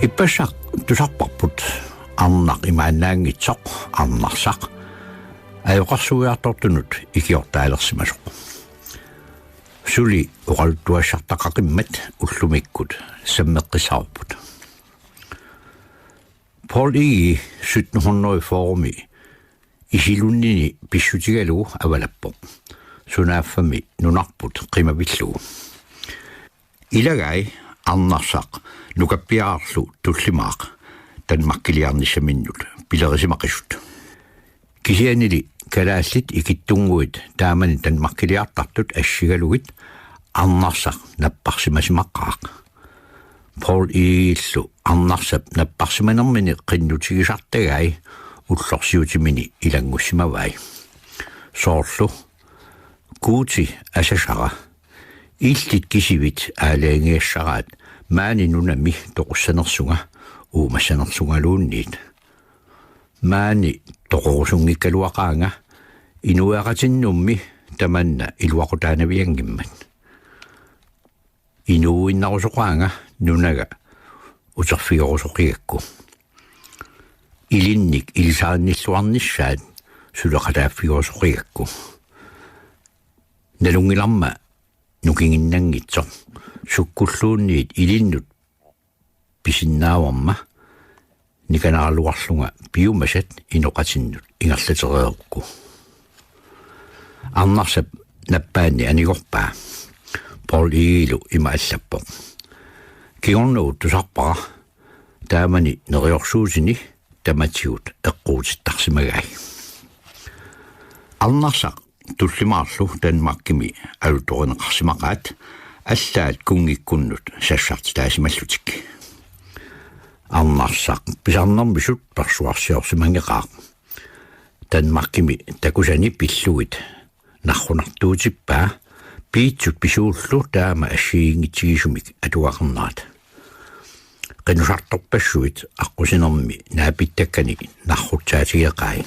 иппассақ тусарпарпут арнақ имааннаангитсоқ арнарсақ аёқарсуиартортунут икиортаалерсимасоқ сули оqaltuassartaqaqimmat уллумиккут саммеққисаарпут Пол 1700 форуми исилуннини писсутигалугу авалаппоқ сунааффами нунарпут қимавиллугу илагай арнарсақ нукаппиаарлу туллимаақ танмаккилиарниссаминнут пилерисимақисут кисианили калааллит икиттунгуит таамани танмаккилиартартут ассигалугит арнарсақ наппарсимасимаққаақ Пол ииллу арнарсап наппарсиманермини қиннутигисартагай уллорсиутимини илангуссимавай соорлу куути асасара иллит кисивит аалаангиассараат маани нунами тоқуссанерсунга уумассанерсунгалуунниит маани тоқорусунгиккалуақаанга инуақатиннумми таманна илуақутаанавиангиммат инууиннарусоқаанга нунага утерфигорусоқигакку илинник илисаанниллуарниссаат сулеқатааффигорусоқигакку налунгиларма нукингиннангитсо суккуллуунниит илиннут писиннааварма никанаалуарлунга пиумасат иноқатиннут ингерлатереерукку арнарсап наппаанни анигорпаа Пол иилу имааллаппо киорнуут тусарпара таамани нериорсуутини таматигут эққуутиттарсимагай арнарсақ туллимаарлу танмаккими алуторинеқарсимақаат аллаат кунгиккуннут сассартитаасималлутик арнарсақ писарнэрмисут персуарсиорсимангеқаа танмаккими такусани пиллугит наррунартуутиппаа пиитсут писууллу таама ассиингитсигисумик атуақарнаат qinusartorpassuit аққусинерми наапиттаккани наррутсаатигеқай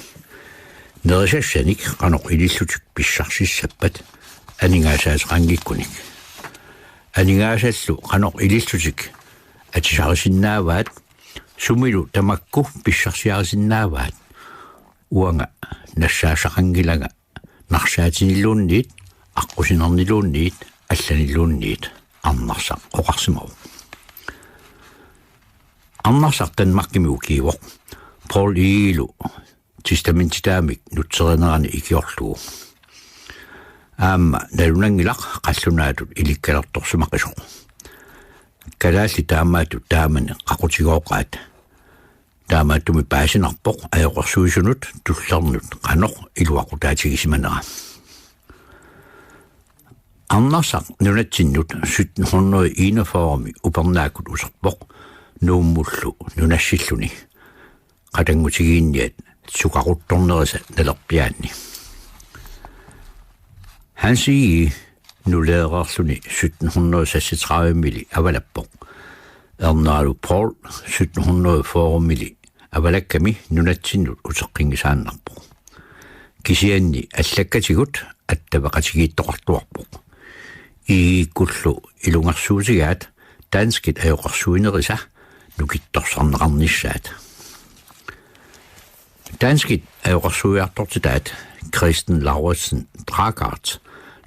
нерисассаник қаноқ илиллутик писсарсиссаппат анигаасаасеқангиккуник анигаасаллу қаноқ илиллутик атисарисиннааваат сумилу тамакку писсарсиарисиннааваат уанга нассаасақангилага нарсаатиниллуунниит аққусинернилуунниит алланиллуунниит арнарсақ оқарсимау арнарсақ танмаккими укиивоқ Пол иилу тестаментитаамик нутсеринерани икиорлугу аама налунангилақ қаллунаатут иликкалерторсимақисоқ калаалли таамаатут таамани қақутигооқаат таамааттуми паасинарпоқ аёқорсуисунут туллернут қаноқ илуақутаатигисиманера арнарсақ нунатсиннут 1741 упернаакут усерпоқ нууммуллу нунассиллуни қатангутигиинниат сукақутторнериса налерпиаанни ханси нулеерерлуни 1736 мили авалаппоқ эрнаалу Пол 1740 мили авалакками нунатсиннут усеққингисааннарпоқ кисианни аллаккатигут аттавақатигииттоқартуарпоқ ииккуллу илунгерсуутигаат данскит аёқарсуинериса нукитторсарнеқарниссаат данскит аёқарсуиартортитаат Кристен Лауritsen Dragart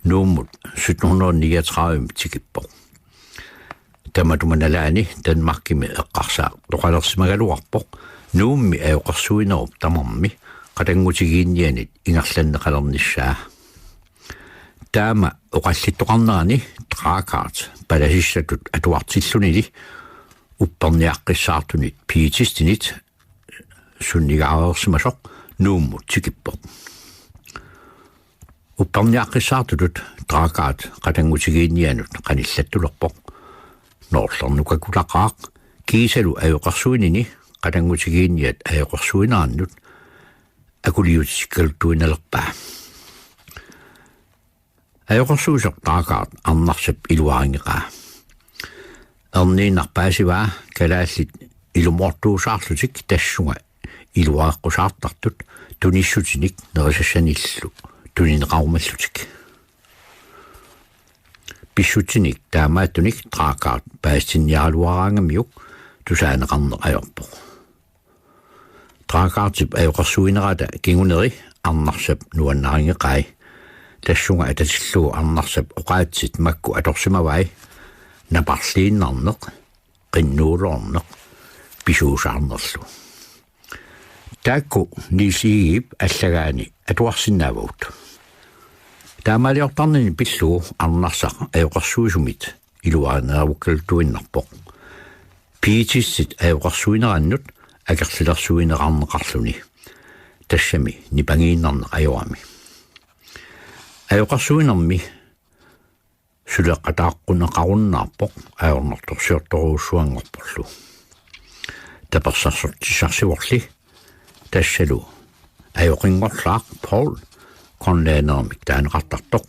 нууммут 1739 тикиппоқ таматуманалаани танмаркими эққарсаа тоқалерсимагалуарпоқ нуумми аёқарсуинеруп тамарми қатангутигииннианит ингерланнеқалерниссаа таама оқаллиттоқарнерани Dragart паласиссатут атуартиллунили упперниаққиссаартунит пиитистинит суннигаарерсимасоқ нууммут тикиппоқ упперниаққиссаартутут Dragart қатангутигииннианут қаниллаттулерпоқ ноорлернукакулақаақ киисалу аёқарсуинини қатангутигиинниат аёқарсуинаарнут акулиутиккалтуиналерпаа аёқарсуусоқ Dragart арнарсап илуарингеқаа эрниинарпаасиваа калааллит илумортуусаарлутик тассунга илуааққусаартартут туниссутиник нерисассаниллу тунинеқарумаллутик писсутиник таамааттуник Dragart паастинниаралуараангамиук тусаанеқарне аёрпо траакаартип аёқарсуинерата кингунери арнарсап нуаннарингеқай тассунга ататиллуу арнарсап оқаатсит макку аторсимавай напарлииннарнеқ qinnuulorneq pisuusarnerlu taakku niisiigip allagaani atuarsinnaavut taamaliortarnini pilluu arnarsaq ajoqarsuisumit iluaaneravukkaltuinnarpoq piitissit ajoqarsuinerannut akersilersuinerarneqarluni tassami nipangiinnarneq ajoami ajoqarsuinermi suleqqataaqquneqarunnaarpoq aornertorsiortoruussuangorporlu tapersarsortisarsivorli tassalu ajoqinngorlaaq Paul konlaanermik taaneqartartoq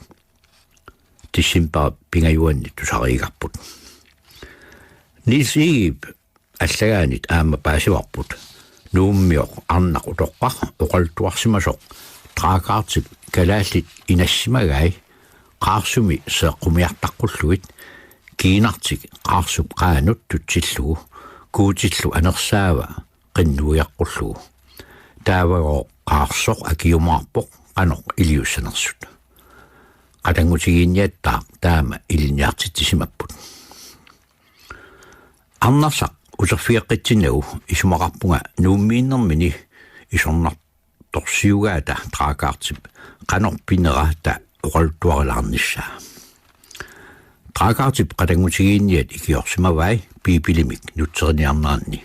tissimpa pingajuanni tusariigarput niisiigip allagaanit aama paasivarput nuummioq arnaq utoqqaq oqaltuarsimasoq traakaartip kalaallit inassimagai qaarsumi seeqqumiartaqqulluit kiinartik qaarsup qaanut tutsillugu kuutillu anersaava qinnuiaqqullugu taavagoo qaarsoq akiumaarpoq qanoq iliussanersut qatangutigiinniattaaq taama iliniartitisimapput arnarsaq userfiaqqitsinnagu isumaqarpunga nuummiinnermini isornartorsiugaata traakaartip qanorpinera ta oqaltuarilaarnissaa traakaartip qatangutigiinniat ikiorsimavai piipilimik nutseriniarnaanni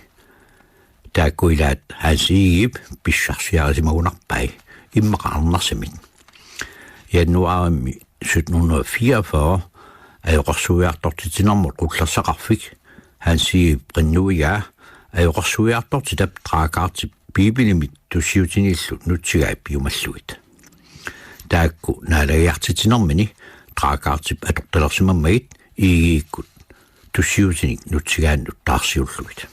taakkuilaat haasiigip pissarsiarisimagunarpai immaqa arnarsimit januarimmi 1744 ajoqarsuiartortitinermut qullersaqarfik haasiigip qinnuigaa ajoqarsuiartortitap traakaartip piipilimit tussiutinillut nutsigaip piumalluit taakku naalagiartitinermini traakaartip atortalersimammagit iigiikkut tussiutinik nutsigaannut taarsiulluit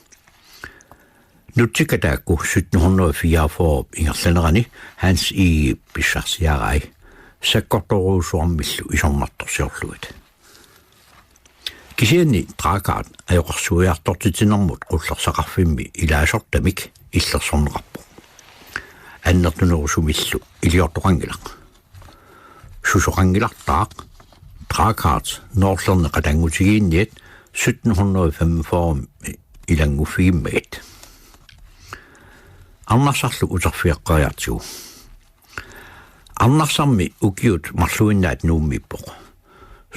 nutsikka taakku 1744 ingerlanerani hans iigip pissarsiarai sakkortoruusuarmillu isornartorsiorluit kisianni traakaat ajoqarsuiartortitinermut qullersaqarfimmi ilaasortamik illersorneqarpo annertunerusumillu iliortoqangilaq susoqangilartaaq traakaat noorlerne qatangutigiinniat 1745 ilanguffigimmagit arnarsarlu uterfiaqqariartigu arnarsarmi ukiut marluinnaat nuummippoq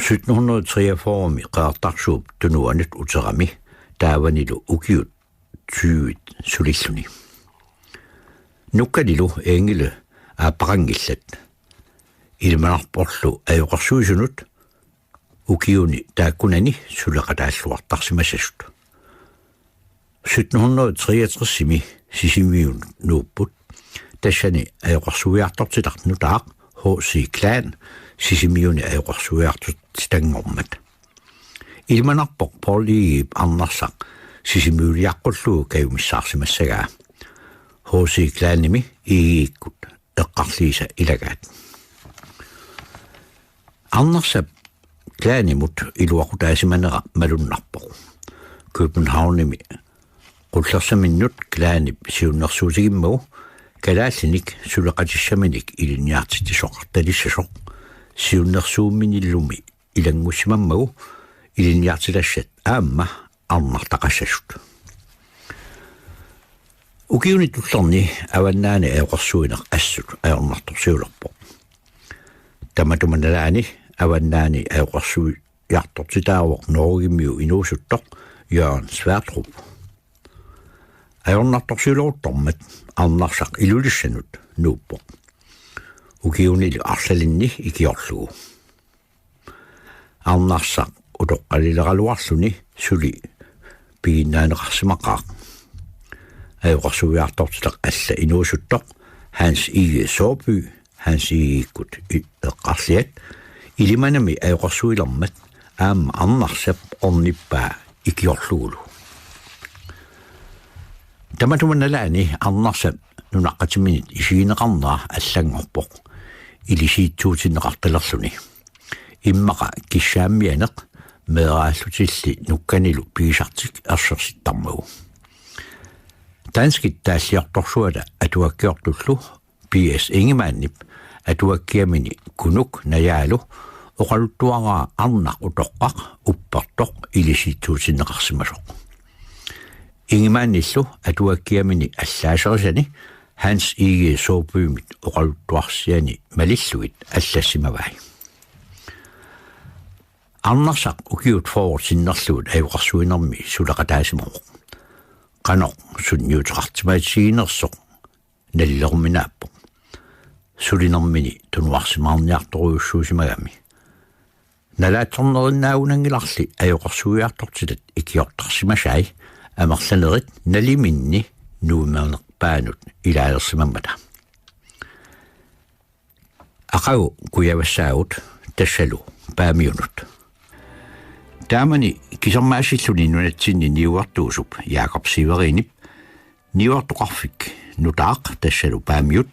1743 qaartarsuup tunuanut uterami taavanilu ukiut tyyit sulilluni nukkanilu engile aapaqangillat ilmanarporlu ajoqarsuisunut ukiuni taakkunani suleqataalluartarsimassasut 1763 sisimiun nuupput tassani ajoqarsuiartortitarnutaaq H.C. Klan sisimiuni ajoqarsuiartortitangormat ilmanarpoq Pauliip arnarsaq sisimiuliaqqullugu kayumissaarsimassagaa H.C. Klanimi iigiikkut eqqarliisa ilagaat arnarsap klaanimut iluaqutaasimanera malunnarpoq Københavnimi qullersaminnut klaanip siunnersuutigimmagu kalaallinik suleqatissaminik iliniartitisoqartalissasoq siunnersuumminillumi ilangussimammagu iliniartilassat aamma arnartaqassasut ukiuni tullerni avannaani ajoqarsuineq assut ajornartorsiulerpoq tamatumanalaani avannaani ajoqarsuiartortitaawoq norugimmiu inuusuttoq Jørgen Sverdrup ajornartorsiulortormat arnarsaq ilulissanut nuuppoq ukiunili arsalinni ikiorlugu arnarsaq utoqqalileraluarluni suli piginnaaneqarsimaqaaq ajoqarsuiartortitaq alla inuusuttoq Hans Ige Såby Hans Igiikkut eqqarliat ilimanami ajoqarsuilermat aamma arnarsap ornippaa ikiorlugulu tamatumanalaani arnarsap nunaqqatiminit isiineqarnaa allangorpoq ilisiitsuutineqartalerluni immaqa kissaammianeq meeraallutilli nukkanilu piisartik ersersittarmagu Danskit taasiortorsuala atuakkiortullu PS Ingemanip atuakkiamini kunuk najaalu oqaluttuaraa arnaq utoqqaq uppartoq ilisituusinneqarsimasoq Ingemanillu atuakkiamini allaaserisani Hans Ige Soopyymit oqaluttuarsiani malilluit allasimavai Arnarsaq ukiut forward sinnerluut ajuqarsuinermi sulaqataasimoq qanoq sunniuteqartimaatigiinersoq nallerminaappo sulinermini tunuarsimaarniartoruussuusimagami nalaattornerinnaaunnangilarli ajuqarsuiartortilat ikiortarsimasai amerlanerit naliminni nuumernerpaanut ilaalersimammata aqagu kuyavassaavut tassalu paamiunut Taamani kisermaasilluni nunatsinni niuartuusup Jakob Siverinip niuartoqarfik nutaaq tassalu paamiut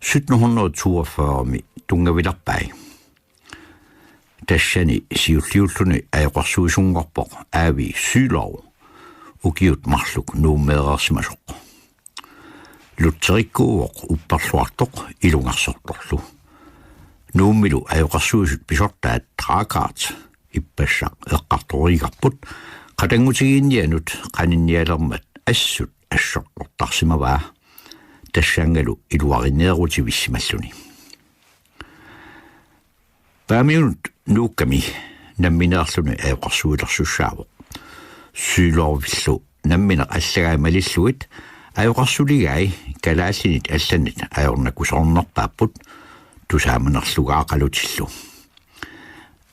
1742 tungavilerpai tassani siulliulluni ajoqarsuisungorpoq aavi Sylov ukiut marluk nuummeerersimasoq lutserikkuuvoq upparluartoq ilungarsortorlu nuummilu ajoqarsuisut pisortaat traakaat ippassaq eqqartoriigarput qatangutigiinnianut qaninnialermat assut assortortarsimavaa tassangalu iluarineerutivissimalluni paamiunut nuukkami nammineerluni ajoqarsuilersussaavoq Sylorvillu nammineq allagaamalilluit ajoqarsuligai kalaallinit allanit ajornakusornerpaapput tusaamanerlugaaqalutillu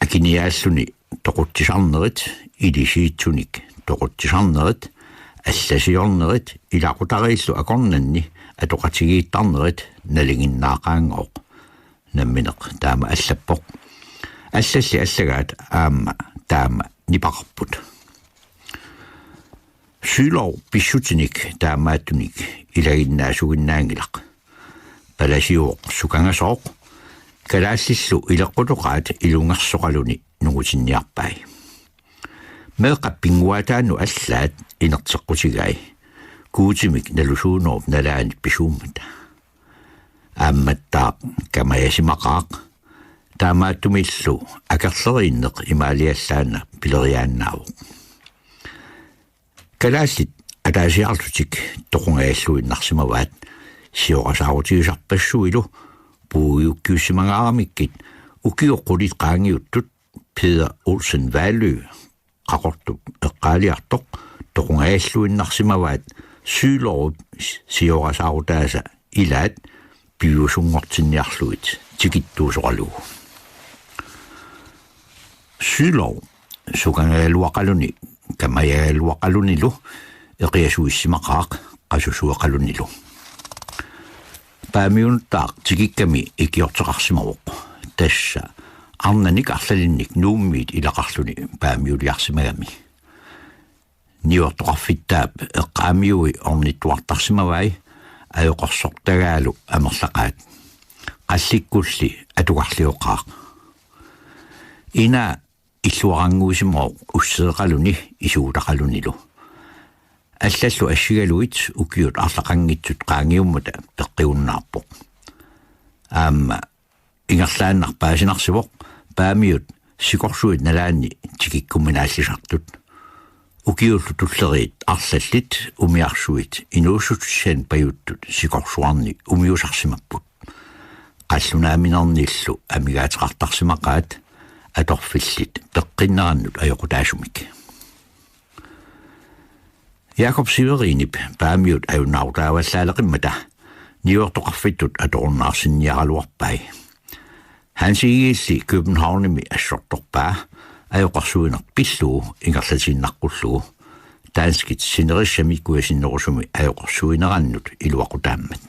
akiniaalluni toquttisarnerit ilisiitsunik toquttisarnerit allasiornerit ilaqutariillu akornanni atoqatigiittarnerit nalinginnaaqaangooq nammineq taama allappoq allalli allagaat aamma taama nipaqarput Sylov pissutinik taamaattunik ilaginnaasuginnaangilaq palasiuoq sukangasooq kalaallilu ileqqutoqaat ilungarsoqaluni nugutinniarpai meeqappinguataannu allaat inerteqqutigai kuutimik nalusuunerut nalaani pisuummata aammattaaq kamayasimaqaaq taamaattumillu akerleriinneq imaaliallaana pileriaannaavu kalaallit ataasiarlutik toqungajalluinnarsimavaat siorasaarutisarpassuilu puuyukkiussimangaaramikit ukioqqulit qaangiuttut Peter Olsen Valø qaqortup eqqaaliartoq toqungajalluinnarsimavaat Sylov siorasaaruttaasa ilaat piusungortinniarluit tikittuusoqalugu Sylov sukangaluaqaluni kamayaluaqalunilu eqiasuissimaqaaq qasusuaqalunilu paamiuntaaq tikikkami ikiorteqarsimaruq tassa arnanik arlalinnik nuummiit ilaqarluni paamiuliarsimagami niortoqarfittaap eqqaamiui ornittuartarsimavai ajoqorsortagaalu amerlaqaat qallikkulli atuqarlioqaaq ina illuaranguusimmoq usseeqaluni isuutaqalunilu аллаллу ассигалуит укиут арлақангитсут qaangiummata peqqiunnaarpoq аама ингерлааннарпаасинарсивоq paamiut sikorsuit nalaanni tikikkumminaallисартут укиуллу туллериит арлаллит умиарсуит инуусутсиан паюттут сикорсуарни умиусарсимаппут qallunaaminerniillu амигаатеқартарсимақаат аторфиллит пеққиннераннут ajоқутаасумик Jakob Siverinip paamiut ajunnaarutaavallaaleqimmata niuortoqarfittut atorunnaarsinniaraluarpai Hans Ige Københavnimi assortorpaa ajoqarsuineq pilluu ingerlatiinnaqqullugu taanskit sinerissami ajoqarsuinerannut iluaqutaammat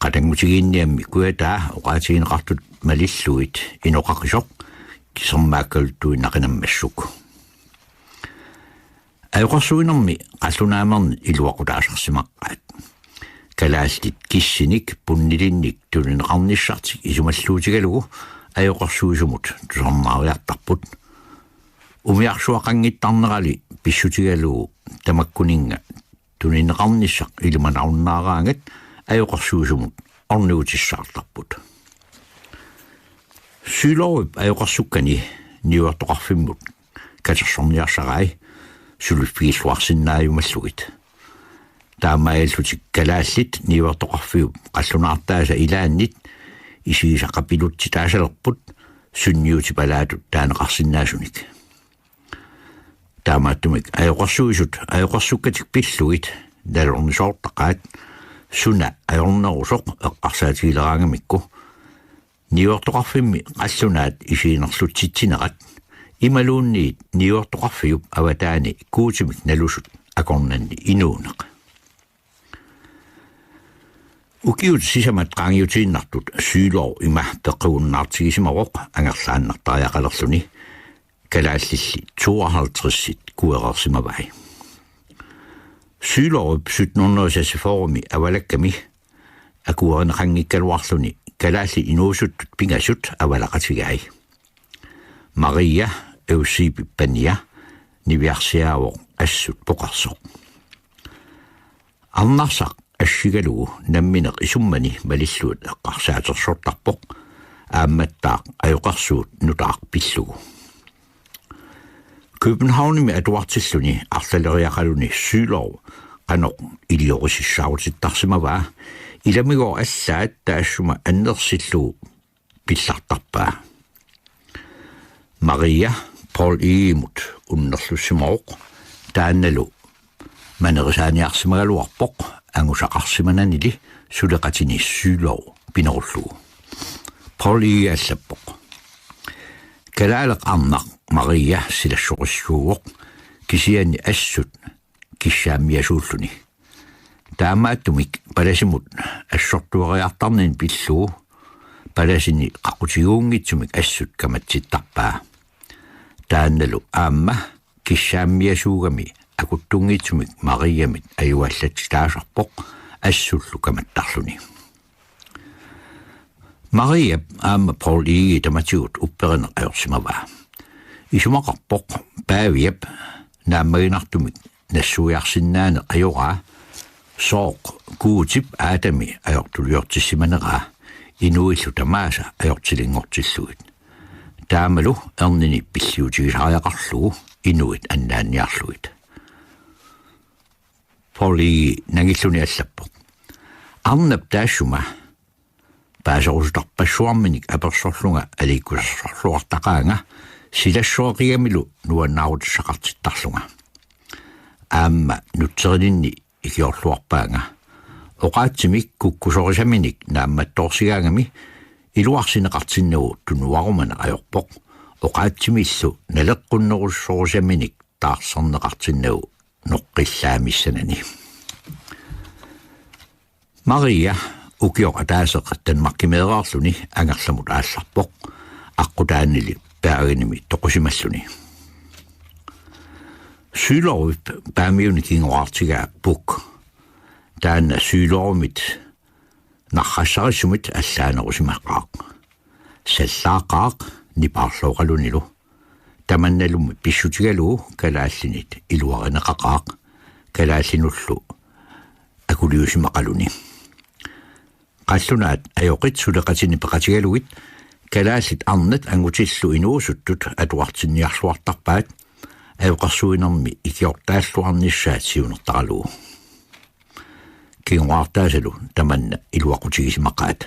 qatangutigiinniammi kuataa oqaatigineqartut malilluit inoqaqisoq kisermaakkaltuinaqinammassuk ajoqarsuinermi qallunaamerni iluaqutaasarsimaqqaat kalaallit kissinik punnilinnik tulineqarnissartik isumalluutigalugu ajoqarsuisumut tusornaariartarput Umiarsuaqanngittarnerali pissutigalu tamakkuninga tuninneqarnissaq ilumanaarnaaraangat ajoqarsuusumut ornuutissаарtarput. Sylorup ajoqarsukkani niuartoqarfimmut katersorniarsarai suluffiilluarsinnaajumalluгит. Таамааллутик калааллит niuartoqarfiup qallunaartaasa ilaannit isiisaqapilutsi taasalerput sunniuti palaatut taanеqarsinnaasunik. Taamaattumik ajoqarsuisut ajoqarsukkatik pillugit nalornisoortaqaat suna ajornerusoq eqqarsaatigileraagamikku niuartoqarfimmi qallunaat isiinerlutsitsinerat imaluunniit niuartoqarfiup avataani kuutimik nalusut akornanni inuuneq. Ukiut sisamat qaangiutiinnartut syylor ima peqquunnaartigisimaroq angerlaannartariaqalerluni kalaallissi 52 kuerersimavai. Sylorup 1764 avalakkami akuerneqanngikkaluarluni kalaalli inuusuttut pingasut avalaqatigai. Maria Eusebipania niviarsiaavoq assut poqarsoq. Arnarsaq assigalugu nammineq isummani malilluut eqqarsaatersortarpoq aammattaaq ajoqarsuut nutaarpillugu. Københavnimi atuartilluni arlaleriaqaluni Syylor qanoq iliorississaarutittarsimavaa ilamigor allaat taassuma annersillugu pillartarpaa. Maria Paul Egemut unnerlussimaroq taannalu manerisaaniarsimagaluarpoq angusaqarsimananili suleqatini Syylor pinerullugu. Paul Egeallappoq kalaaleq arnaq Maria silassoqissuugoq kisiani assut kissaammiasuulluni. Taamaattumik palasimut assortuariartarnin pillugu palasini qaqutiguungitsumik assut kamatsittarpaa. Taannalu aamma kissaammiasuugami akuttunngitsumik Mariamit ajuallatitaasarpoq assullu kamattarluni. Maria aamma Paul Ege tamatigut upperineq ajorsimavaa. Isumaqarpoq paaviap naammaginartumik nassuiarsinnaane ajoraa sooq kuutip aatami ajortuliortissimaneraa inuillu tamaasa ajortilingortillugit. Taamalu ernini pilliutigisariaqarlugu inuit annaanniarlugit. Paul Ege nangilluni allappoq. Arnap taassuma paasorustarpassuarminik apersorlunga aliikkussorluartaqaanga silassuaqiamilu nuannaarutissaqartittarlunga. Aamma nutserinni ikiorluarpaanga oqaatsimik kukkusorisaminik naammattoorsigaangami iluarsineqartinnagu tunuarumana ajorpoq oqaatsimillu naleqqunnerussoorisaminik taarsarneqartinnagu noqqillaamissanani. Maria ukioq ataaseqattan markimeeraarluni angerlamut aallarpoq aqqutaannili paaginimi toqusimalluni. Sylorup paamiuni kingoartigaa puk taanna Sylorumit narrassarissumit allaanerusimaqqaaq. Sallaaqaaq nipaarlooqalunilu tamannalummi pissutigalugu kalaallinit iluarineqaqaaq kalaallinullu akuliusimaqaluni. Qallunaat ajoqit suleqatini peqatigalugit kalaallit arnat angutillu inuusuttut atuartinniarluartarpaat ajoqarsuinermi ikiortaalluarnissaat siunertaralugu. Kingoartaasalu tamanna iluaqutigisimaqaat.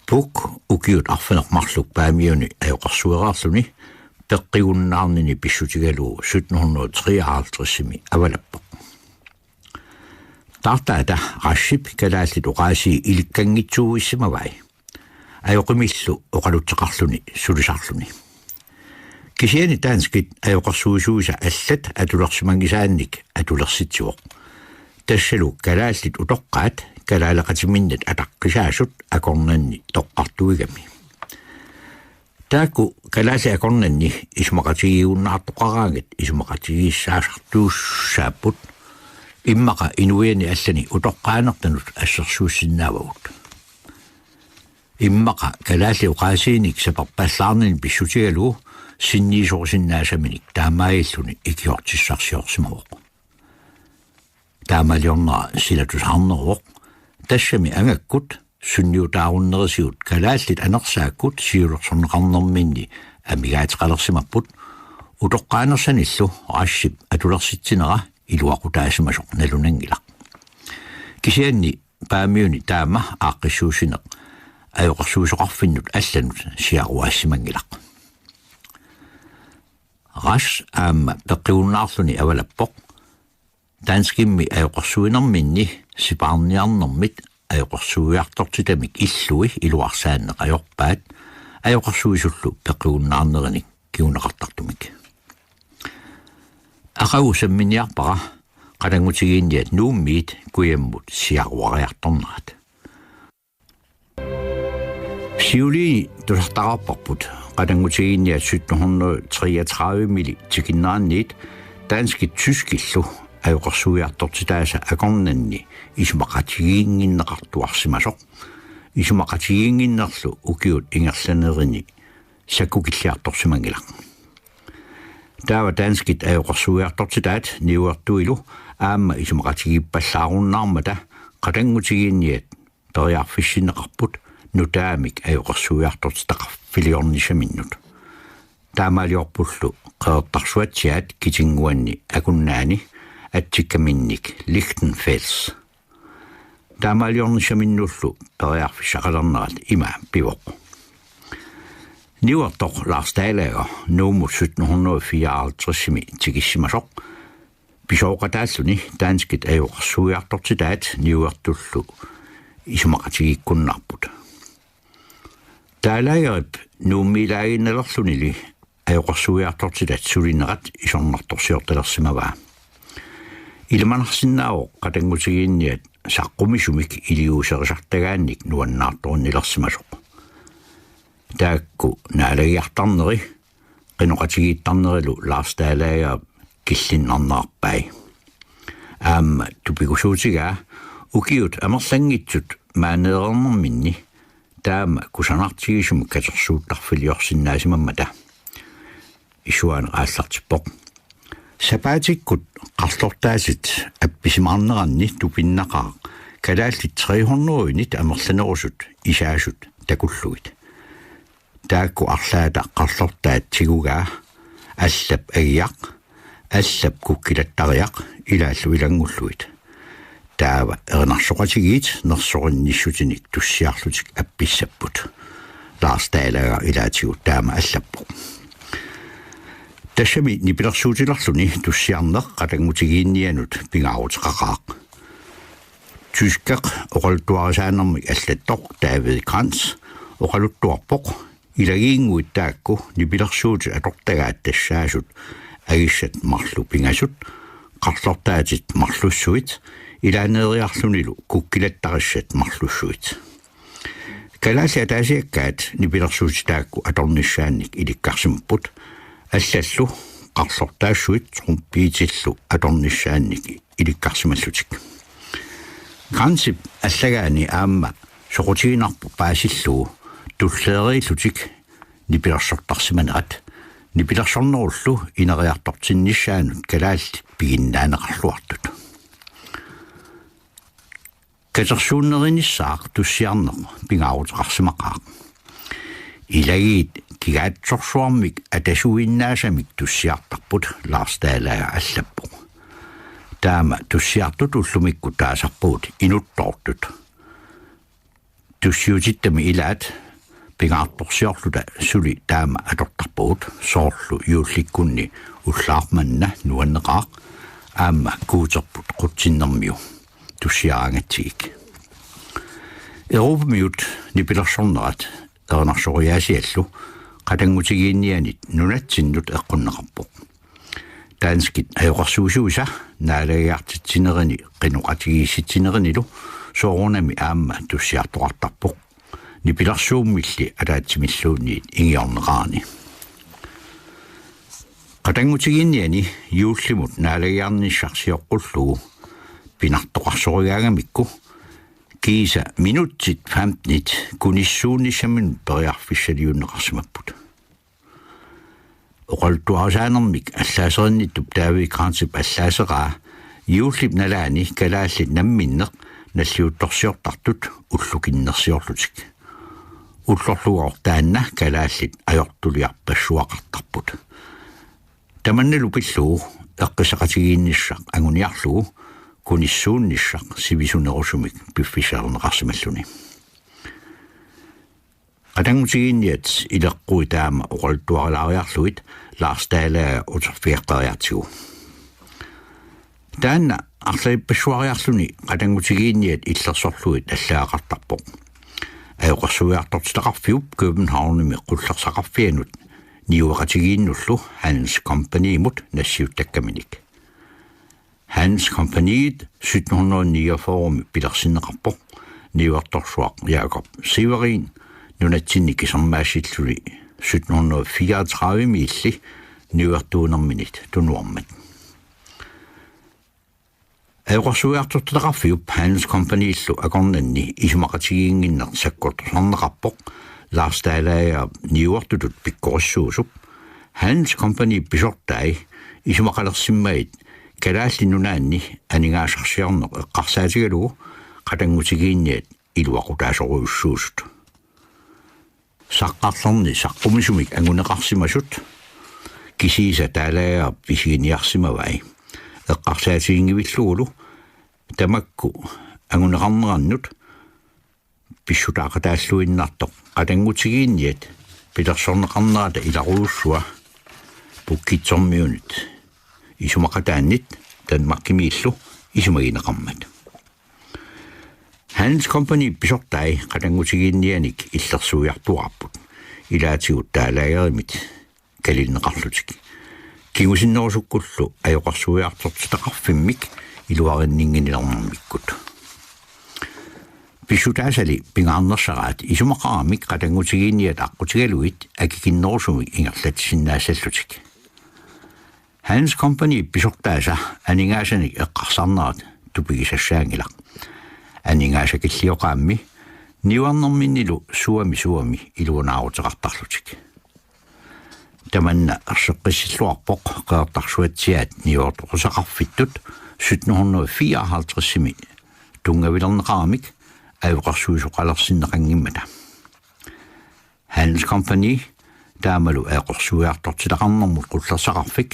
Puk ukiut arfaneqmarluk paamiuni ajoqarsueraarluni peqqigunnaarnini pissutigalugu 1753 avalappoq. Tartaata rassip kalaallit oqaasi ilikkangitsuuissimavai. Ajoqimillu oqalutteqarluni sulisarluni. Kisiani taanskit ajoqarsuusuusa allat atulersimangisaannik atulersitsuoq. Tassalu kalaallit utoqqaat kalaaleqatiminnat ataqqisaassut akornanni toqqartuigami. Taaku kalaalli akornanni isumaqatigiunnaartoqaraangat isumaqatigiissaasartuussaapput immaqa inuiani allani utoqqaanertanut assersuussinnaavagut. Immaqa kalaalli uqaasiinik saparpallaarnin pissutigalugu sinniisuorsinnaasaminik taamailluni ikiortissarsiorsimuoq taamaliornera silatusarneruoq tassami angakkut sunniutaarunnерисиут калааллит анерсааккут сиулерсорнеқарнэрминни амигаатеқалерсимаппут утоққаанерсаниллу аассип атулерситсинера илуақутаасимасоқ налунангила кисианни паамиуни таама ааққиссуусинеқ аёқарсуусоқарфиннут алланут сиаруаассимангилақ рас аама пеққиуннаарлуни авалаппоқ данскимми аёқарсуинерминни сипаарниарнэрмит аёқарсуиартортитамик иллуи илуарсааннеқаёрпаат аёқарсуисуллу пеқиуннаарнерини киунеқартартумик ақаусамминиарпара қалангутигиинниат нууммиит куяммут сиаруариарторнерат сиули тулартараарпарпут қалангутигиинниат 1733 мили тикиннаанниит данскит тюскиллу аёқарсуиартортитааса акорнанни исумақатигиингиннеқартуарсимасоқ исумақатигиингиннерлу укиут ингерланерини саккукиллиарторсимангилақ таава данскит аёқарсуиартортитаат ниуертуилу аама исумақатигиппаллааруннаармата қалангутигиинниат периарфиссинеқарпут нутаамик аёқарсуиартортитақарфилиорнисаминнут таамаалиорпуллу қеэртарсуатсиаат китингуанни акуннаани атсиккаминник Lichtenfels таамаалиорнисаминнуллу периарфиссақалернерат има пивоқ Niuertoq Lars Dalager nummer 1754 tigissimasоq pisooqataalluni daanskit ajoqarsuiartortitaat niuertullu isumaqatigikkunnarput Dalagerip nuumilaaginnalerlunili ajoqarsuiartortitaat sulinerat isornartorsiortalersimavaa Ilmanarsinnaavoq qatangutigiinniat saqqumissumik iliuuserisartagaannik nuannaartornilersimasoq таакку наалагиартарнери qinoqatigiittarnerilu Lars Dalager киллиннарнаарпай аама тупикусуутигаа укиут амерлангитсут маанеернэрминни таама кусанартигисум катерсууттарфилиорсиннаасимаммата исуан ааллартиппоқ сапаатиккут qарлортаасит апписимаарнеранни тупиннақаа калааллит 300-инит амерланерусут исаасут такуллугит таакку арлаата qарлортаат тигугаа аллап агиақ аллап куккилаттариақ илааллу илангуллуит таава эрнарсоқатигиит нерсоринниссутиник туссиарлутик апписсаппут Lars Dalager илаатигу таама аллаппо тассами нипилерсуутилерлуни туссиарнеқ қатангутигииннианут пингаарутеқақаақ тюскақ оқалтуарисаанермик аллаттоқ David Krantz оқалуттуарпоқ илагиингуит таакку нипилерсуути атортагаат тассаасут агиссат марлу пингасут qарлортаатит марлуссуит илаанериарлунилу куккилаттариссат марлуссуит калаасиа таасиаккаат нипилерсуути таакку аторниссаанник иликкарсимпут аллаллу qарлортаассуит трумпиитиллу аторниссаанник иликкарсималлутик Krantz аллагаани аама соқутигинарпу паасиллуу туллеерилутик нипилерсортарсиманерат нипилерсорнеруллу инериартортиннissaanут калаалли пигиннаанеқарлуартут катерсууннеринissaақ туссиарнеқ пингаарутеқарсимақаақ илагиит кигаатсорсуармик атасуиннаасамик туссиартарпут Lars Dalager аллаппу таама туссиартут уллумикку таасарпуут инутторtut туссиутиттами илаат пигаартторсиорлута сули таама атортарпуут соорлу юулликкунни уллаарманна нуаннеқаақ аама куутерпут қутсиннэрмиу туссиаангатсигик Европамиут нипилерсорнерат эрнарсориаасиаллу қатангутигииннианит нунатсиннут эққуннеқарпоқ таанскит аёқарсуусууса наалагиартитсинерини қиноқатигиисситсинеринилу соорунами аама туссиартоқартарпоқ нипилерсууммилли алаатсимиллуунниит ингиорнеқарни қатангутигиинниани юуллимут наалагиарниссарсиоққуллугу пинартоқарсориаагамикку киса минутсит 15 куниссуунниссамин периарфиссалиуннеқарсимаппут oqaltuarusaanermik allaasernittub taaviikraantip allaaseraa iullip nalaani kalaallit namminneq nalliuttorsiortartut ullukinnersiorlutik ullorluor taanna kalaallit ajortuliarpassuaqartarput tamannalu pilluu eqqisaqatigiinnissaq anguniarlugu kunissuunnissaq sivisunerusumik piffisaaruneqarsimalluni qatangutigiinniat ileqqui taama oqaltuarilaariarluit laarstaalaa uterfiaqtariartigu taanna арлаиппассуариарлүни qatangutigiinniat illersorluit аллаақартарпоқ аёқарсуиартортитақарфиуп Københavnими qullersaqarfianut niuaqatigiinnullu Hans Company-mut nassiuttakkaminik Hans Companyet 1749 pilersinneqarpoq niuartorsuaq Jakob Severin nunatsinnik isermaasilluli 1734 miilli niuartuunerminit tunuarmat ajoqarsuiartortitaqarfiup Hans Company-illu akornanni isumaqatigiinginner sakkutorsorneqarpoq laarstaalaaja niuartutut pikkorissuusup Hans Company pisortai isumaqalersimmait kalaallinunaanni aningaasarsiarneq eqqarsaatigalugu qatangutigiinniat iluaqutaasoruussuusut saqqarlerni saqqumisumik anguneqarsimasut kisiisa taalaaja pisiginiarsimavai eqqarsaatiginngivilluulu tamakku anguneqarnerannut pissutaaqataalluinnartoq qatangutigiinniat pilersorneqarnerata ilaruussua pukkitsormiunit isumaqataannit tanmakkimiillu isumagineqarmat Hans Company pisortai qatangutigiinnianik illersuiartuarput ilaatigut taalaagerimit kalinneqarlutik kingusinnerusukkullu ajoqarsuiartortitaqarfimmik iluarinninginilernarmikkut pissutaasali pingaarnersaraat isumaqaramik qatangutigiinniat aqqutigaluit akikinnerusumik ingerlatissinnaassallutik Hans Company pisortaasa aningaasani eqqarsarnerat tupigisassaangilaq aningaasakillioqaammi niuarnerminnilu suami iluunaaruteqartarlutik tamanna erseqqissilluarpoq qeertarsuatsiaat niuortoqusaqarfittut 1754-simi tungavilerneqaramik ajoqarsuisuqalersinneqangimmata Hans Company taamalu ajoqarsuiartortitaqarnermut qullersaqarfik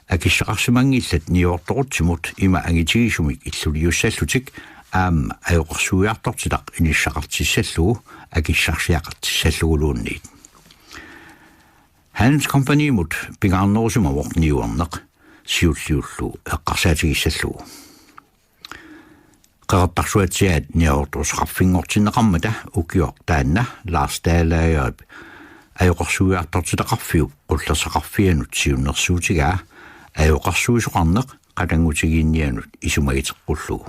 akissaqarsimangillat niuortoqutsimut ima angitigisumik illuliussallutik aamma ajoqarsuiartortitaq inissaqartissallugu akissarsiaqartissalluguluunniit Hans Company-mut pingaarnerusumavoq niuarneq siulliullu eqqarsaatigissallugu qeertarsuatsiaat niaortuusaqarfingortinneqarmata ukior taanna laarstaalaajaap ajoqarsuiartortitaqarfiup qullersaqarfianut siunnersuutigaa ajoqarsuisuqarneq qatangutigiinnianut isumagiteqqullugu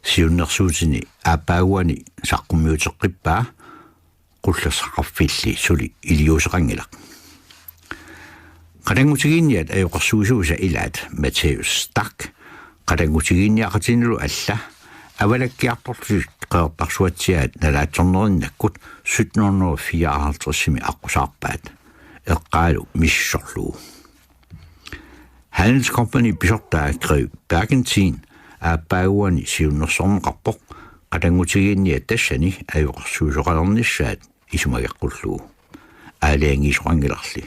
siunnersuutini aapaaguani saqqummiuteqqippaa qullersaqarfilli suli iliuseqangilaq qatangutigiinniat ajoqarsuisuusa ilaat Matthäus Stack qatangutigiinniaqatinulu alla avalakkiartortit qeertarsuatsiaat nalaatsornerinnakkut 1754-simi aqusaarpaat eqqaalu missorlugu Hans Company pisortaa Grev Bergentin aappaaguani siunnersorneqarpoq qatangutigiinniat tassani ajoqarsuusoqalernissaat isumageqqullugu aaliangiisoqangilarli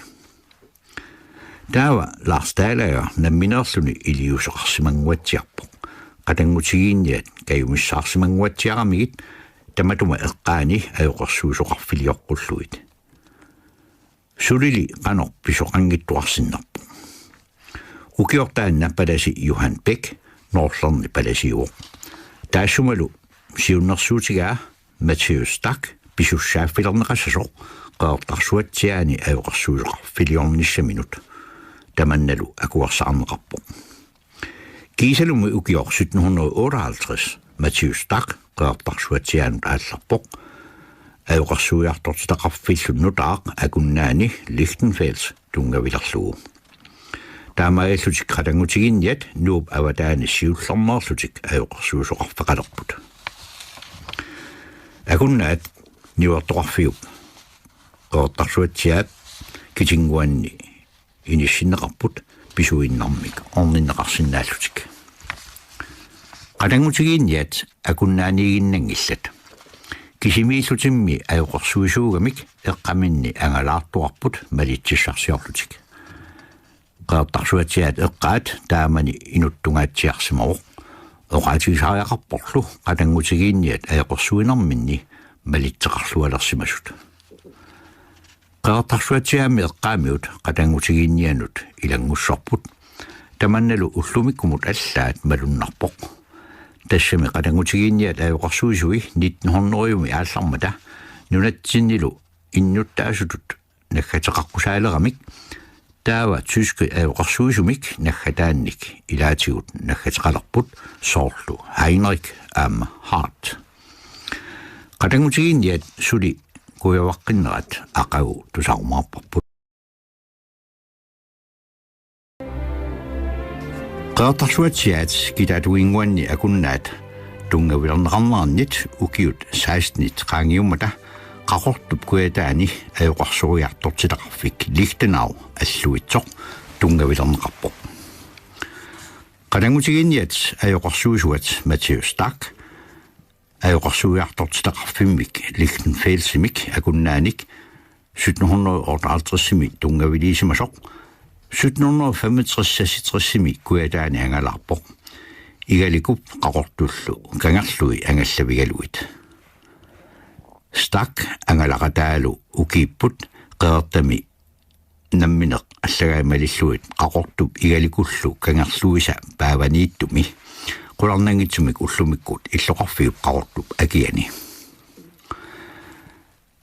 taava laarstaalaaja nammineerluni iliuseqarsimanguatsiarpoq qatangutigiinniat kayumissaarsimanguatsiaramigit tamatuma eqqaani ajoqarsuusoqarfilioqqulluit sulili qanor pisoqangittuarsinnerpoq ukiortaanna palasi Johan Beck noorlerni palasiuoq taassumalu siunnersuutigaa Matthäus Stack pisussaaffilerneqassasoq qeertarsuatsiaani ajoqarsuusoqarfiliornissaminut tamannalu akuarsaarneqarpoq kiisalumi ukior 1758 Matthäus Stack qeertarsuatsiaanut aallarpoq ajoqarsuiartortitaqarfillunutaaq akunnaani Lichtenfels tungavilerlugu taamaillutik qatangutigiinniat nuup avataani siullernerlutik ajoqarsuusoqarfaqalerput akunnaat niuartoqarfiup qeertarsuatsiaat китингуанни иниссиннеқарпут писуиннармик орниннеқарсинааллутик қалангутигиинниат акуннаанигиннангиллат кисимииллутимми аюқорсуисуугамик эққаминни ангалаартуарпут малитсиссарсиорлутик qaartarsuatiat eqqaat taamani inuttungaatiarsimauq oqaatigisariaqarporlu qalangutigiinniat ajoqorsuinerminni malitteqarlualersimasut qaartarsuatiaami eqqaamiut qalangutigiinnianut ilangussorput tamannalu ullumikkumut allaat malunnarpoq tassami qalangutigiinniat ajoqorsuisui 1900-yumi aallarmata nunatsinnilu innuttaasutut nakkateqarqusaalerami taava tyske ajoqorsuisumik nakkhataannik ilaatigut nakkateqalerput soorlu Heinrich am Hart qalangutigiinniat suli kuiavaqqinnerat aqagu tusarmarparput qaartarsuatiat kitaatuinguanni akunnaat tungavilerneqarnaarnit ukiut 16 qaangiummata qaqortup kuataani ajoqorsuuriartortilaqarfik Lichtenau alluitsoq tungavilerneqarpoq qalangutigiinniat ajoqorsuisuat Matthias Stark ajoqorsuuriartortilaqarfimmik Lichtenfelsimik akunnaanik 1758-simi tungaviliisimasoq 1765-simi kuataani angalarpoq igalikup qaqortullu kangarlui angallavigaluit Stark angalaqataalu ukiipput qeertami nammineq allagaimalilluit qaqortup igalikullu kangarluisa paavaniittumi qularnangitsumik ullumikkut illoqarfiup qaqortup akiani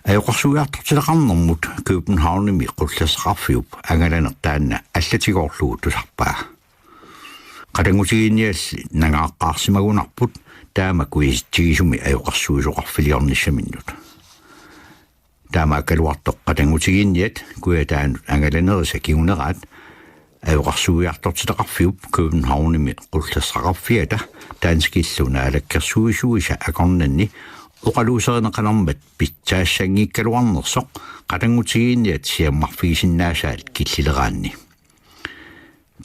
ajoqorsuiartortilaqarnermut Københavnimi qullaseqarfiup angalanertaanna allatigoorlugu tusarpaa qalangutigiinnialli nangaaqqaarsimagunarput taama kuisittigisumi ajoqorsuisuqarfiliornissaminnut taama kaluartoq qalangutigiinniat kuataanut angalanerisa kiuneraat ajoqorsuiartortilaqarfiup Københavnimi qullaseqarfiata taanskilluna alakkersuisuisa akornanni oqaluuserineqalarmat pitsaassangikkaluarnersoq qalangutigiinniat siammarfigisinnaassaat killileraanni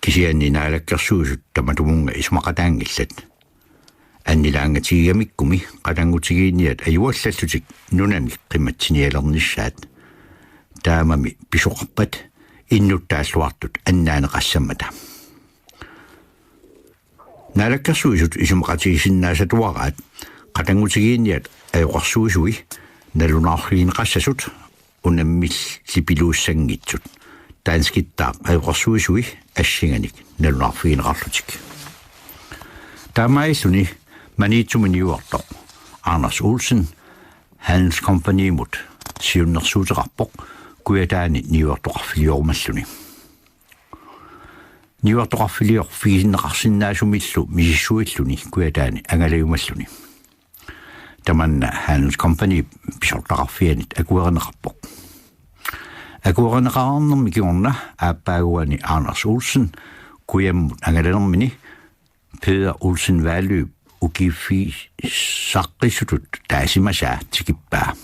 kisianni naalakkersuusut tamatumunga ismaqataangillat annilaangatiigamikkumi qalangutigiinniat ajuallallutik nunami qimmatsinialernissaat taamami pisoqarpat innuttaalluartut annaaneqassammata naalakkersuusut isumaqatigisinnaasatuaraat qalangutigiinniat ajoqorsuisui nalunaarliineqassasut unammill-lipiluussangitsut taanskittaaq ajoqorsuisui assinganik nalunaarfiineqarlutik taamailluni maniitsuminiuartoq Anders Olsen Handelscompagniimut siunnersuuteqarpoq kuataani niuartoqarfiliormalluni niuartoqarfiliorfiisinneqarsinnaasumillu misissuilluni kuataani angalajumalluni tamanna Handelscompagni pisortaqarfianit akuereneqarpoq akuereneqarnermi kiorna aappaaguani Anders Olsen kuyammut angalanermini Peder Olsen Valø ukifi saqqisutut taasimasaa tikippaa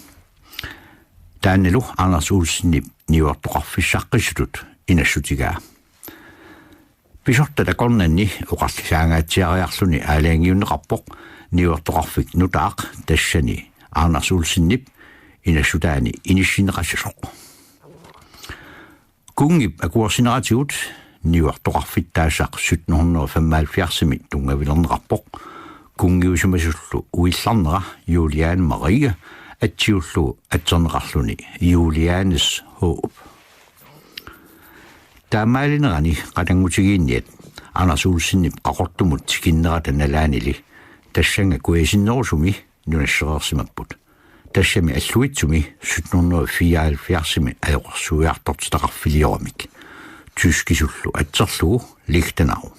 taannelu Anders Olsen niuartoqarfissaqqisutut inassutigaa pisortata kornanni uqarlisaangaatsiariarluni aalaangiunneqarpoq niuartoqarfik nutaaq tassani Anders Olsennip inassutaani inissinneqassasoq kungip akuorsineratigut niuartoqarfittaassaq 1775-simi tungavilerneqarpoq kungiusumasullu uillarnera Juliane Marie atsiullu atserneqarluni Julianes Håb taamaalinерани qalangutigiinniat Anders Olsennip qaqortumut tikinnerata nalaanili тассанга куисиннерусуми нунассереерсимаппут тассами аллуитсуми 1774-сими аёқорсуиартортитақарфилиорамик тускисуллу атсерлугу Lichtenau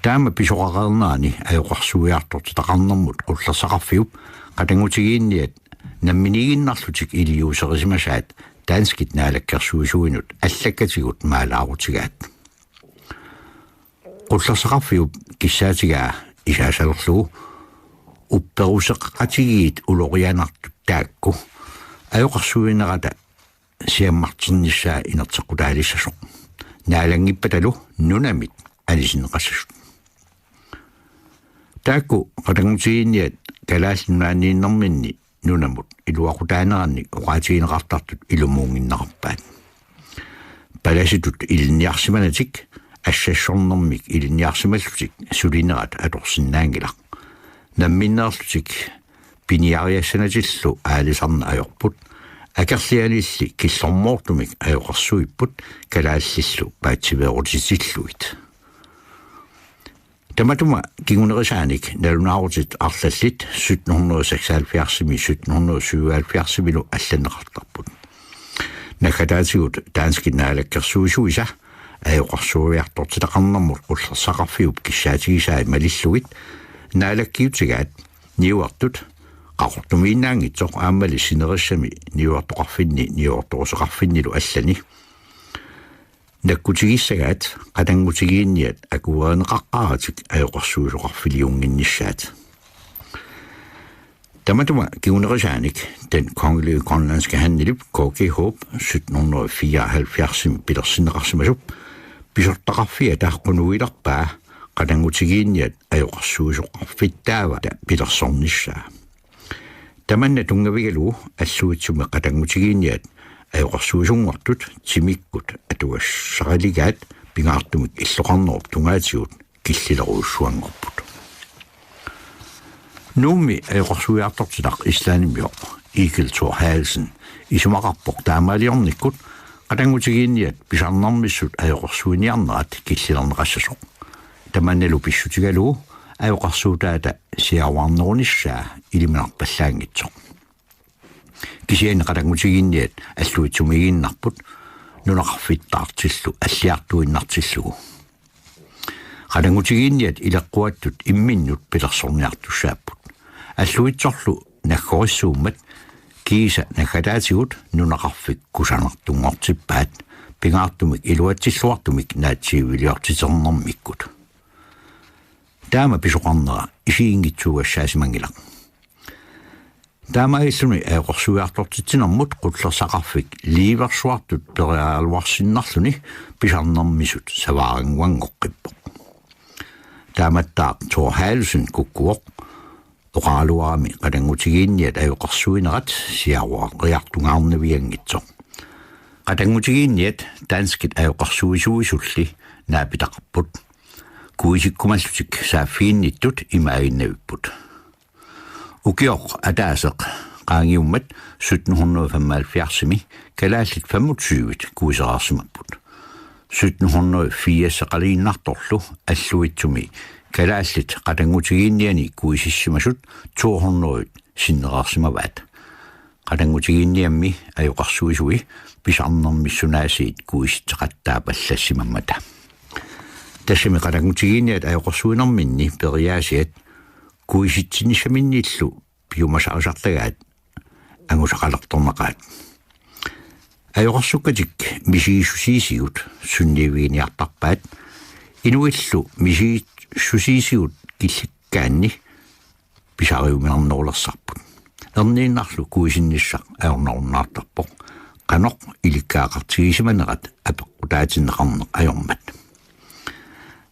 таама писоқақарнаани аёқорсуиартортитақарнэрмут уллерсақарфиуп қатангутигиинниат намминигиннарлутик илиусерисимасаат таанскит наалаккерсуисуинут аллаккатигут маалаарутигаат уллерсақарфиуп киссаатигаа исаасалерлугу упперусеққатигиит улорианартут таакку аёқарсуинерата siammarternnissaa inertequtaalissasoq naalangipatalu nunamit alisinneqassasut taakku qatangutigiinniat kalaallunaaniinnerminni nunamut iluaqutaaneranni oqaatigineqartartut ilumuunginnaqarpaat palasitut ilniarsimanatik ассассорнэрмик илинниарсималлутик сулинерат аторсиннаангилақ намминнеерлутик пиниариассанатиллу аалисарна аёрпут акерлиалисси киллормоортумик аёқарсуиппут калааллиллу паатсивеерутисиллуит таматума кигунерисааник налунаарутит арлаллит 1776-ми 1777-милу алланеқартарпут накатаатигут таанскиннаалаккерсуисуиса аёқарсуиартортилақарнэрмут уллерсақарфиуп киссаатигисаа малиллугит наалаккиутигаат ниуартут qaqortumiinnaangitsoq aammali sinerissami niuartoqarfinni niuartoqusaqarfinnlu allani nakkutigissagaat qatangutigiinniat akuaaneqaqqaaratik ajoqarsuusoqarfiliunginnissaat tamatuma kiunerisaanik den kongelige grønlandske handlelip KG Håb 1774 pilersinneqarsimasup pisortaqarfia taaqqunuilerpaa qatangutigiinniat ajoqarsuusoqarfittaava pilersornissaa tamanna tungavigalu alluitsume qatangutigiinniat ajoqarsuusunngortut timikkut atuassaraligaat pingaartumik illoqarnerup tungaatigut killileruussuanngorput nuummi ajoqarsuiartortilaq islaanimioq Igel Thor Halsen isumaqarpoq taamaaliornikkut qatangutigiinniat pisarnermissut ajoqarsuiniarnerat killilerneqassasoq tamannalu pissutigalu ajoqarsuutaata siawarnerunissaa ilimanarpallaangitsoq kisiani qatangutigiinniat alluitsumigiinnarput nunaqarfittaartillu alliartuinnartillugu qatangutigiinniat ileqquattut imminnut pilersorniartussaapput alluitsorlu naggorissuummat kiisa nagataatigut nunaqarfik kusanartungortippaat pingaartumik iluatsilluartumik naatsiiviliortiternermikkut taama pisoqarnera isiingitsuugassaasimangilaq taamailluni ajoqarsuiartortitsinermut qullersaqarfik liiversuartut periaaluarsinnarluni pisarnermisut savaaringuangoqqippoq taamattaaq Thor Halsen kukkuoq oqaaluarami qatangutigiinniat ajoqarsuinerat siaruaqriartungaarnaviangitsoq qatangutigiinniat danskit ajoqarsuisuisulli naapitaqarput kuisikkumallutik saaffiinnittut imaaginnavipput ukioq ataaseq qaangiummat 1775 kalaallit 25 kuiseraarsimapput 1780 qaliinnartorlu alluitsumi kalaallit qatangutigiinniani kuisissimasut 200 sinnerarsimavaat qatangutigiinniammi ajoqarsuisui pisarnermissunaasiit kuisitteqattaapallassimamata tassami qatangutigiinniat ajoqarsuinerminni periaasiat kuisitsinnissaminniillu piumasarusarlagaat angusaqalertornaqaat ajoqarsukkatik misiissusiisigut sunniviiniartarpaat inuillu misiissusiisigut killikkaanni pisariumiarnerulersarput erniinnarlu kuisinnissaq aornerunnaartarpoq qanoq ilikkaaqartigiisimanerat apeqqutaatinneqarneq ajormat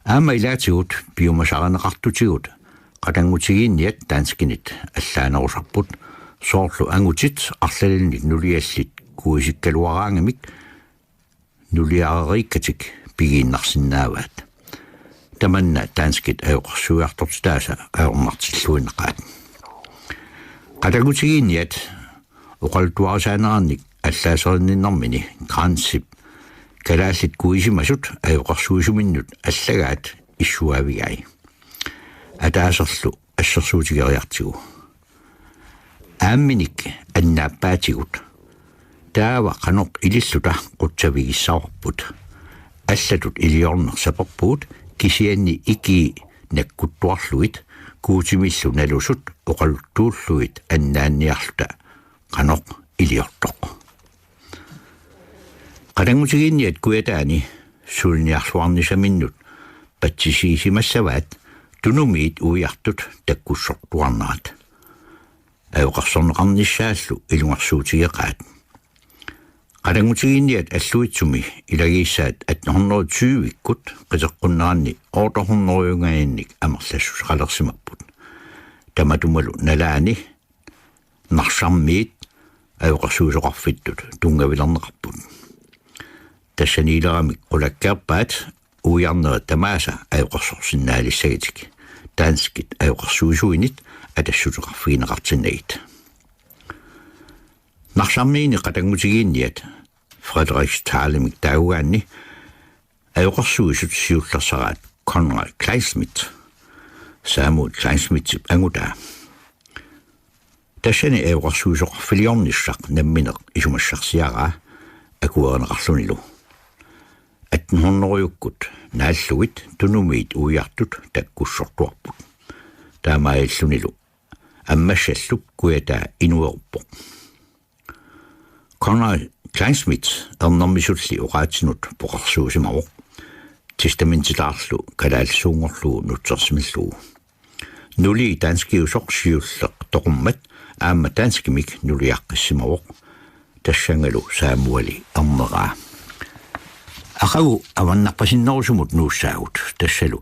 aama ilaatigut piumasaraneqartutigut qatangutigiinniat tanskinit allaanerusarput soorlu angutit arlalinnik nuliallit kuisikkaluaraangamik nuliareriikkatik pigiinnarsinnaavaat tamanna tanskit ajoqarsuiartortitaasa ajornartilluinneqaat qatangutigiinniat oqaltuarisaanerannik allaaserninnermini grandsip kalaallit kuisimasut ajoqarsuisuminnut allagaat issuavigai ataaserlu assersuutigeriartigu aamminik annaappaatigut taava qanoq ilissuta qutsavigissaorput allatut iliornersaperpuut kisianni iki nakkuttuarluit kuutimillu nalusut oqaluttuulluit annaanniarluta qanoq iliortoq qatangutigiinniat kuataani sulniarluarnisaminnut patsisiisimassavaat tunumiit uiartut takkussortuarnaat ajoqarsorneqarnissaallu ilungarsuutigeqaat Qadangutigiinniat alluitsumi ilagiissaat 1820-ikkut qiteqqunnaranni orderhundrejungainnik amerlassus qalersimapput tamatumalu nalaani narsarmiit ajoqarsuusoqarfittut tungavilerneqarput tassaniileramik qulakkaarpaat ujarnera tamaasa ajoqarsorsinnaalissagitik taanskit ajoqarsuusuinit atassuteqarfigineqartinagit narsarmiini qatangutigiinniat Frederiksthaalemik taugaanni ajoqarsuusut siullersaraat Konrad Kleinschmidt Samuel Kleinschmidt angutaa tassani ajoqarsuusoqarfiliornissaq nammineq isumassarsiaraa akuerneqarlunilu 1800-jukkut naallugit tunumiit uiartut takkussortuarput taamaillunilu аммассаллук куятаа инуеруппо Konrad Kleinschmidt ернэрмисулли уqaатинут поqarsuusimavo тестаментилаарлу калаалсуунгорлуу нутсерсимиллуу нули данскиусорсиуллеq тоqummat аама данскимик нулиаққиссимавоq тассангалу саамуали ернераа ақагу аваннарпасиннерусумут нууссаагут тассалу